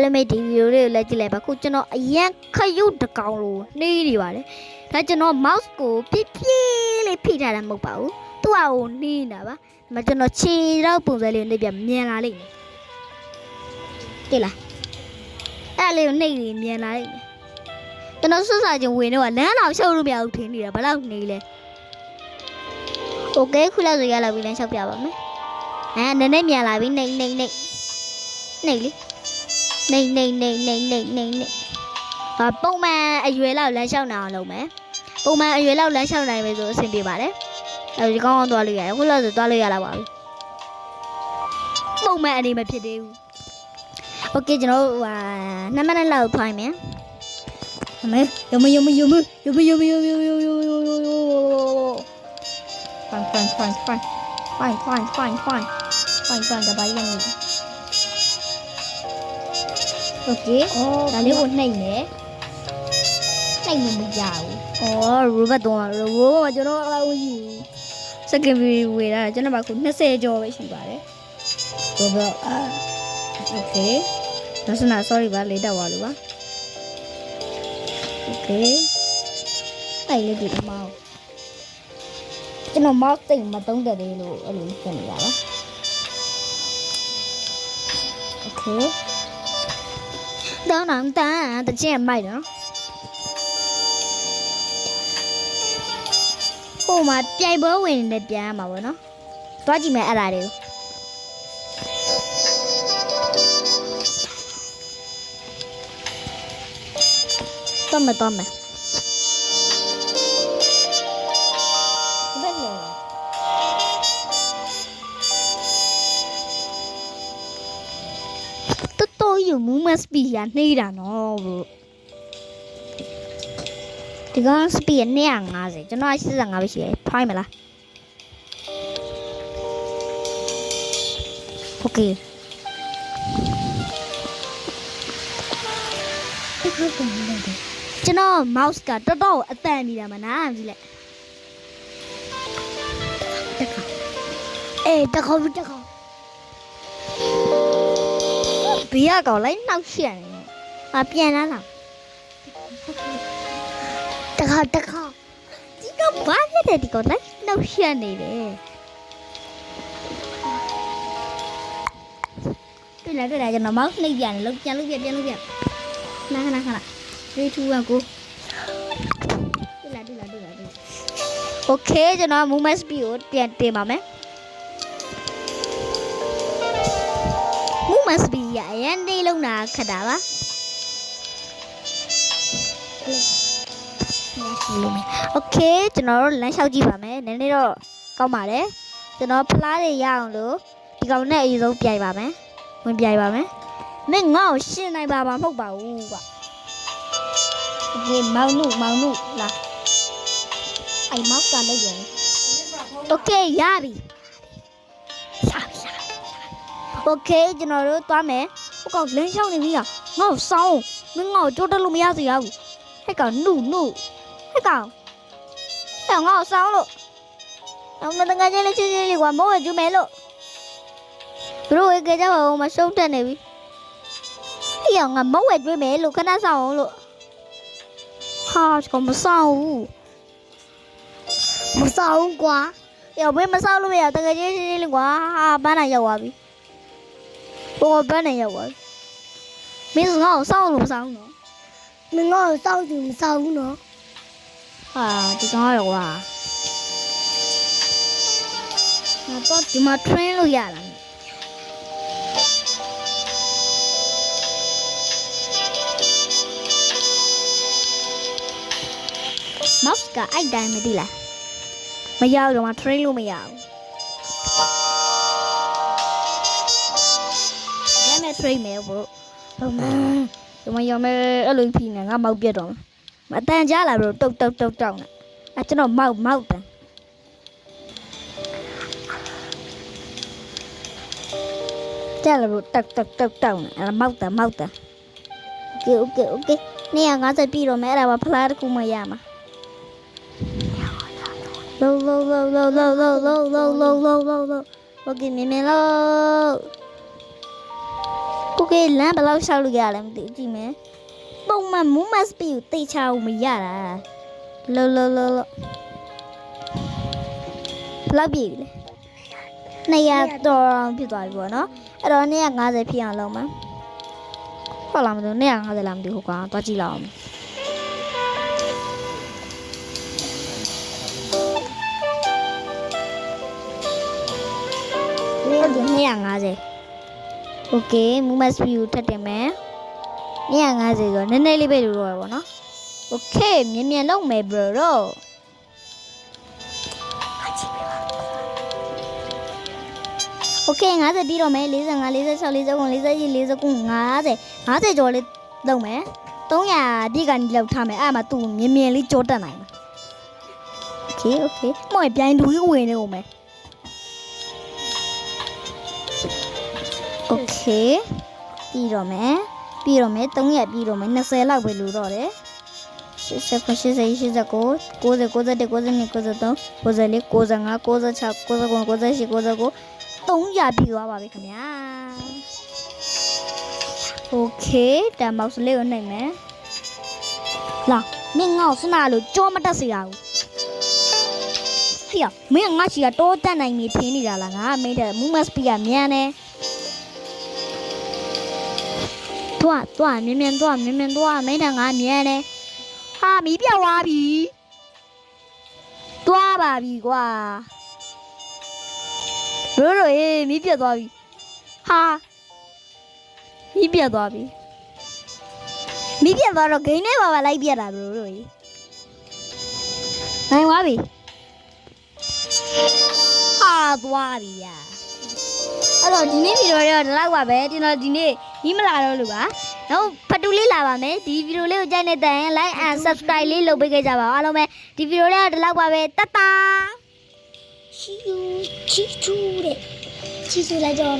လည်းမေးဒီဗီဒီယိုလေးကိုလည်းကြည့်လိုက်ပါခုကျွန်တော်အရန်ခရုတ်တကောင်လို့နှေးနေပါတယ်ဒါကျွန်တော် mouse ကိုပြည့်ပြည့်လေးဖိထားတာမဟုတ်ပါဘူးသူ့ဟာကိုနှေးနေတာပါဒါမှကျွန်တော်ခြေတော့ပုံစံလေးကိုနှိပ်ပြမြန်လာလိမ့်မယ်တိလားအဲ့လေးကိုနှိပ်ပြီးမြန်လာလိမ့်မယ်ကျွန်တော်ဆွတ်စားခြင်းဝင်တော့လမ်းအောင်ရှုပ်လို့မရဘူးထင်နေတာဘယ်လောက်နှေးလဲโอเคခုလောက်ဆိုရလာပြီလမ်းလျှောက်ပြပါမယ်နည်းနည်းမြန်လာပြီနှိပ်လေနှိပ်ပုံမှန်အရွယ်လောက်လမ်းလျှောက်နိုင်အောင်လုပ်မယ်ပုံမှန်အရွယ်လောက်လမ်းလျှောက်နိုင်မယ်ဆိုအဆင်ပြေပါတယ်အဲဒီကောင်းကောင်းသွားလို့ရတယ်ခုလောက်ဆိုသွားလို့ရလာပါပြီပုံမှန်အနေမဖြစ်သေးဘူးโอเคကျွန်တော်2မိနစ်လောက်ထိုင်မယ်ယမfine တပိုင်းလည်းโอเคဒါလေးကိုနှိပ်မယ်မရဘူးrobot တော့ robot ကျွန်တော်အားလုံးရှိစကင်ဗီဝေးတာကျွန်တော်ကခု20ကျော်ပဲရှိပါတယ် robotโอเคဒါစနာ sorry ပါလေးတော့ပါလို့ပါโอเคအဲ့လေးဒီမောက်ကျွန်တော် mouse တိတ်မသုံးတတ်သေးလို့အဲ့လိုဖြစ်နေတာပါโอเคတောင်းတချင်းမိုက်နော်ဟိုမှာပြိုင်ပွဲဝင်နေပြန်ရမှာပေါ့နော်သွားကြည့်မယ်အဲ့ဒါတွေကိုတော့မယ်ဘယ်လိုတော်ယူ movement speed ရနှိမ့်တာနော်ဘို့ဒီကောင် speed 250ကျွန်တော်85ပဲရှိတယ်ဖိုင်းမလားโอเคကျွန်တော် mouse ကတော်တော်အတန်နေတာမနာကြည့်လိုက်တခေါဘေးကောင်လိုက်နှောက်ရှက်နေပြန်လာလားတခါဒီကဘာဖြစ်တယ်ဒီကောင်လိုက်နှောက်ရှက်နေတယ်တွေ့လားကျွန်တော် mouse နှိပ်ပြန်လို့ပြန်ခဏ3 2 1 go တွေ့လားโอเคကျွန်တော် movement speed ကိုပြန်တင်ပါမယ်movement speed ရအရင်နေလုံးတာခက်တာပါโอเคကျွန်တော်တို့လမ်းလျှောက်ကြည့်ပါမယ်နည်းနည်းတော့ကောင်းပါတယ်ကျွန်တော်ဖလားတွေရအောင်လို့ဒီကောင်နဲ့အရင်ဆုံးပြိုင်ပါမယ်ဝင်ပြိုင်ပါမယ်မင်းငါ့ကိုရှင်းနိုင်ပါမှာမဟုတ်ပါဘူးကွာဒီမောင်နုလာအိမ်မောက်ကလည်းရတယ်โอเคရပြီโอเคကျွန်တော်တို့သွားမယ်ဟိုကောင်လမ်းလျှောက်နေပြီငါ့ကိုစောင်းမင်းငါ့ကိုကြိုးတက်လို့မရစေရဘူးဟဲ့ကောင်နုဟဲ့ကောင်ငါ့ကိုစောင်းလို့မတငါချင်းလေးချင်းလေးကွာမိုးဝဲကျူးမယ်လို့ဘရိုဝေကြပါဦးမရှုံးတက်နေပြီဟဲ့ငါမိုးဝဲကျွေးမယ်လို့ခဏဆောင်အောင်လို့ဟာကောင်မဆောင်ဘူးကွာဘယ်မဆောင်လို့မရတငါချင်းလေးကွာဟာဘန်းနိုင်ရောက်သွားပြီဘန်းနိုင်ရောက်သွားပြီမင်းငါ့ကိုစောင်းလို့မဆောင်နော်မင်းငါ့ကိုစောင်းသူမဆောင်ဘူးနော်ဟာဒီကောင်ရောကွာငါတော့ဒီမှာ train လို့ရလားmouse ကအဲ့တိုင်းမသိလားမရတော့မှ train လို့မရဘူးညနေ train မယ်ဘို့ဒီမှာရောမယ်အဲ့လိုဖိနေငါမောက်ပြတ်တော့မအတန်ကြားလာပြီးတုတ်နေကျွန်တော်မောက်တယ်ကြားလာပြီးတုတ်နေအဲ့မောက်တယ်โอเค250ပြည့်တော့မယ်အဲ့ဒါပါဖလားတစ်ခုမှရမှာလောโอเคမြင်လို့ Okay လမ်းဘယ်လောက်ရှောက်လို့ရလဲမသိကြည့်မယ်ပုံမှန် movement speed ကိုတိတ်ချအောင်မရတာလောဘလောက်ပြီလေ200တော်ဖြစ်သွားပြီပေါ့နော်အဲ့တော့250ဖြစ်အောင်လုပ်မှာဟုတ်လားမသိဘူး250လားမသိဘူးကွာသွားကြည့်လောက်အောင်250 Okay movement speed ကိုထပ်တင်မယ်250ဆိုတော့နည်းနည်းလေးပဲလို့တော့ပေါ့နော် Okay မြန်လုပ်မယ် bro တော့ Okay 50ပြီးတော့မယ်45 46 49 48 49 50ကျော်လေးလုပ်မယ်300ပြည့်ကနေလောက်ထားမယ်အဲ့မှာသူ့မြန်လေးကြောတက်နိုင်မှာ Okay မော်ပြိုင်သူကြီးဝင်နေဦးမယ် Okay ပြီးတော့မယ်300ပြီးတော့မယ်20လောက်ပဲလို့တော့တယ်89 90 89 90 91 92 93 94 95 96 99 98 99 300ပြည့်သွားပါပြီခင်ဗျာ Okay တန်ပေါက်စလေးကိုနှိပ်မယ်လာမင်းငါ့ကိုစနာလို့ကြောမတက်စေရဘူးဟေ့မင်းငါ့ချီကတောတက်နိုင်ပြီထင်းနေတာလားငါမင်းတဲ့ movement speed ကမြန်နေသွားမြန်သွားမင်းတဲ့ငါမြန်နေဟာမီးပြောက်သွားပြီသွားပါပြီကွာရိုးဟေးမီးပြတ်သွားပြီဟာမီးပြတ်သွားတော့ဂိမ်းထဲပါလိုက်ပြတ်တာရိုးနိုင်သွားပြီဟာသွားပြီယာအဲ့တော့ဒီနေ့ဗီဒီယိုလေးတော့ဒီလောက်ပါပဲကျွန်တော်ဒီနေ့မလာတော့လို့ပါတော့ဖတူလေးလာပါမယ်ဒီဗီဒီယိုလေးကိုကြိုက်နေတဲ့ like and subscribe လေးလုပ်ပေးခဲ့ကြပါဦးအားလုံးပဲဒီဗီဒီယိုလေးတော့ဒီလောက်ပါပဲတတာချီချူတဲ့ချီဆူလိုက်ကြတော့